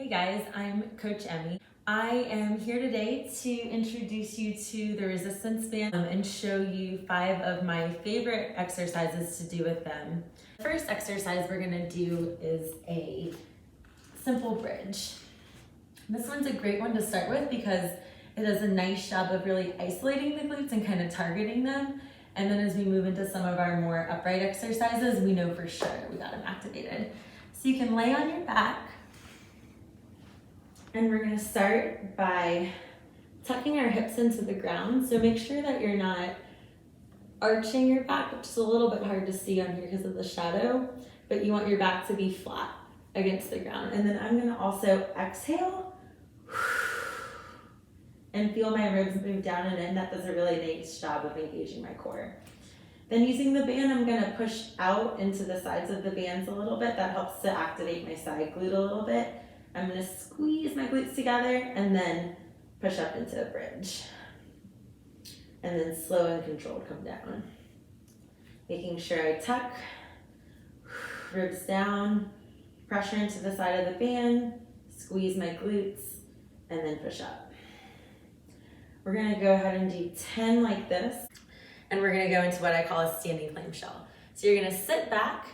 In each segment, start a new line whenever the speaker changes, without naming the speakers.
Hey guys, I'm Coach Emmy. I am here today to introduce you to the resistance band and show you 5 of my favorite exercises to do with them. The first exercise we're going to do is a simple bridge. This one's a great one to start with because it does a nice job of really isolating the glutes and kind of targeting them. And then as we move into some of our more upright exercises, we know for sure we got them activated. So you can lay on your back. And we're going to start by tucking our hips into the ground. So make sure that you're not arching your back, which is a little bit hard to see on here because of the shadow, but you want your back to be flat against the ground. And then I'm going to also exhale and feel my ribs move down and in. That does a really nice job of engaging my core. Then using the band, I'm going to push out into the sides of the bands a little bit. That helps to activate my side glute a little bit. I'm going to squeeze my glutes together and then push up into a bridge. And then slow and controlled come down. Making sure I tuck, ribs down, pressure into the side of the band, squeeze my glutes, and then push up. We're going to go ahead and do 10 like this. And we're going to go into what I call a standing clamshell. So you're going to sit back,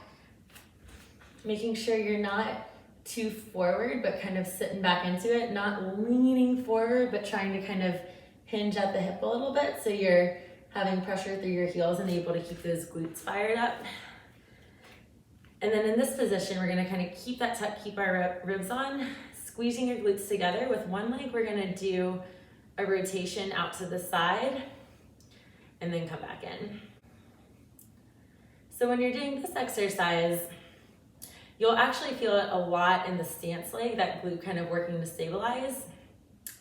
making sure you're not too forward, but kind of sitting back into it, not leaning forward, but trying to kind of hinge at the hip a little bit so you're having pressure through your heels and able to keep those glutes fired up. And then in this position, we're going to kind of keep that tuck, keep our ribs on, squeezing your glutes together. With one leg, we're going to do a rotation out to the side and then come back in. So when you're doing this exercise, you'll actually feel it a lot in the stance leg, that glute kind of working to stabilize.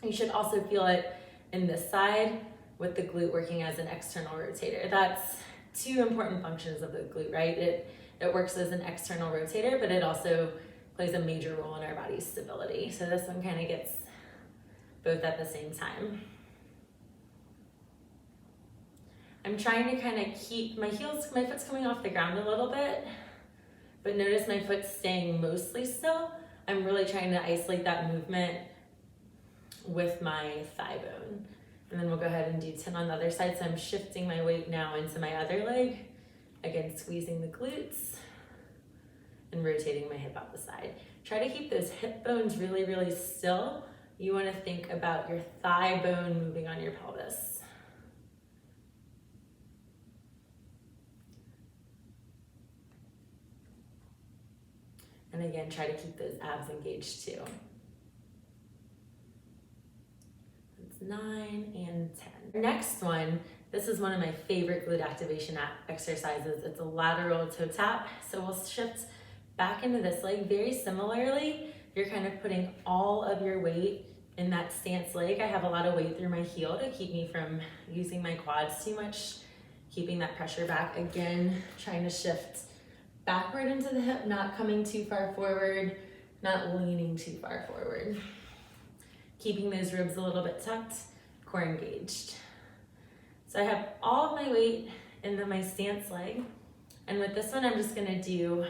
You should also feel it in this side with the glute working as an external rotator. That's 2 important functions of the glute, right? It works as an external rotator, but it also plays a major role in our body's stability. So this one kind of gets both at the same time. I'm trying to kind of keep my foot's coming off the ground a little bit, but notice my foot's staying mostly still. I'm really trying to isolate that movement with my thigh bone. And then we'll go ahead and do 10 on the other side. So I'm shifting my weight now into my other leg. Again, squeezing the glutes and rotating my hip out the side. Try to keep those hip bones really, really still. You want to think about your thigh bone moving on your pelvis. And again, try to keep those abs engaged too. That's 9 and 10. Next one, this is one of my favorite glute activation exercises. It's a lateral toe tap. So we'll shift back into this leg very similarly. You're kind of putting all of your weight in that stance leg. I have a lot of weight through my heel to keep me from using my quads too much, keeping that pressure back. Again, trying to shift backward into the hip, not coming too far forward, not leaning too far forward. Keeping those ribs a little bit tucked, core engaged. So I have all of my weight into my stance leg. And with this one, I'm just gonna do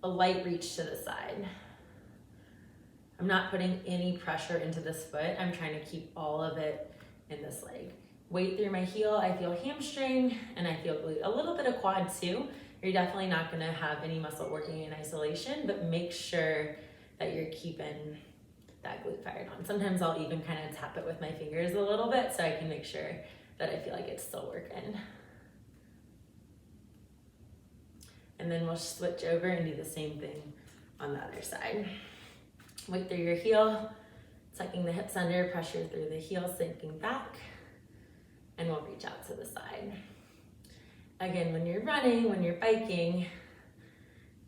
a light reach to the side. I'm not putting any pressure into this foot. I'm trying to keep all of it in this leg. Weight through my heel, I feel hamstring and I feel glute. A little bit of quad too. You're definitely not gonna have any muscle working in isolation, but make sure that you're keeping that glute fired on. Sometimes I'll even kind of tap it with my fingers a little bit so I can make sure that I feel like it's still working. And then we'll switch over and do the same thing on the other side. Weight through your heel, tucking the hips under, pressure through the heel, sinking back, and we'll reach out to the side. Again, when you're running, when you're biking,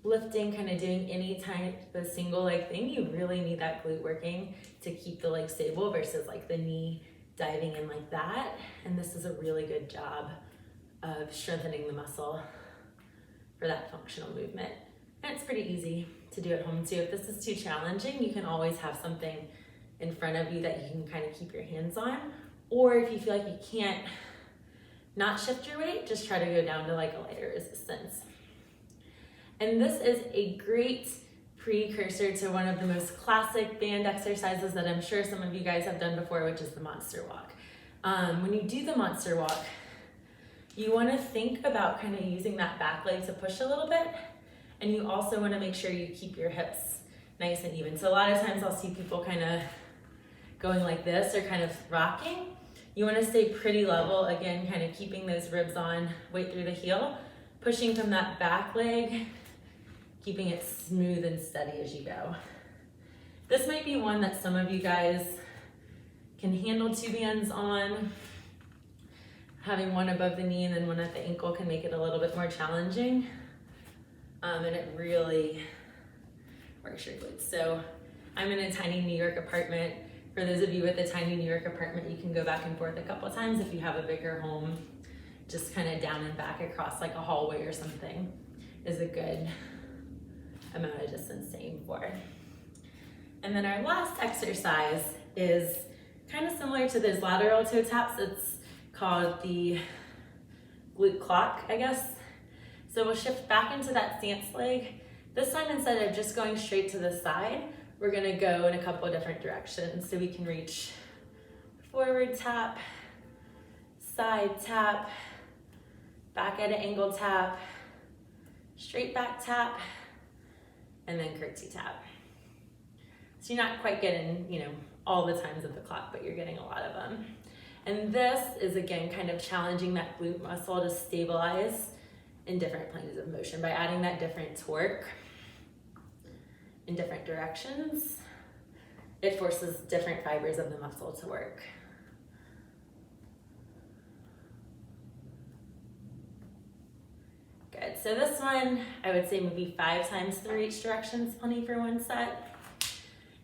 lifting, kind of doing any type of single leg thing, you really need that glute working to keep the leg stable versus like the knee diving in like that. And this is a really good job of strengthening the muscle for that functional movement. And it's pretty easy to do at home too. If this is too challenging, you can always have something in front of you that you can kind of keep your hands on. Or if you feel like you can't not shift your weight, just try to go down to like a lighter resistance. And this is a great precursor to one of the most classic band exercises that I'm sure some of you guys have done before, which is the monster walk. When you do the monster walk, you want to think about kind of using that back leg to push a little bit, and you also want to make sure you keep your hips nice and even. So a lot of times I'll see people kind of going like this or kind of rocking. You want to stay pretty level, again, kind of keeping those ribs on, weight through the heel, pushing from that back leg, keeping it smooth and steady as you go. This might be one that some of you guys can handle two bands on. Having one above the knee and then one at the ankle can make it a little bit more challenging. And it really works your glutes. So I'm in a tiny New York apartment. For those of you with a tiny New York apartment, you can go back and forth a couple times. If you have a bigger home, just kind of down and back across like a hallway or something is a good amount of distance to aim for. And then our last exercise is kind of similar to those lateral toe taps. It's called the glute clock, I guess. So we'll shift back into that stance leg. This time, instead of just going straight to the side, we're gonna go in a couple of different directions. So we can reach forward tap, side tap, back at an angle tap, straight back tap, and then curtsy tap. So you're not quite getting, all the times of the clock, but you're getting a lot of them. And this is, again, kind of challenging that glute muscle to stabilize in different planes of motion by adding that different torque in different directions. It forces different fibers of the muscle to work. Good, so this one, I would say maybe 5 times through each direction is plenty for one set.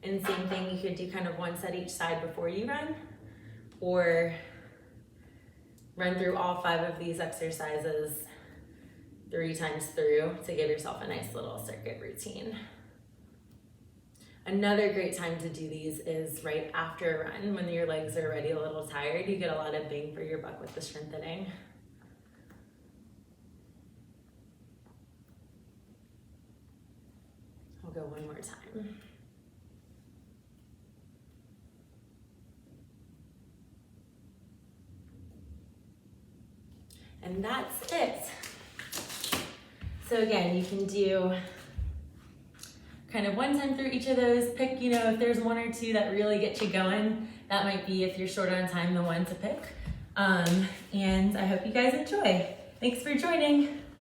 And same thing, you could do kind of one set each side before you run, or run through all 5 of these exercises 3 times through to give yourself a nice little circuit routine. Another great time to do these is right after a run, when your legs are already a little tired. You get a lot of bang for your buck with the strengthening. I'll go one more time. And that's it. So again, you can do kind of one time through each of those. Pick, if there's 1 or 2 that really get you going, that might be, if you're short on time, the one to pick. And I hope you guys enjoy. Thanks for joining.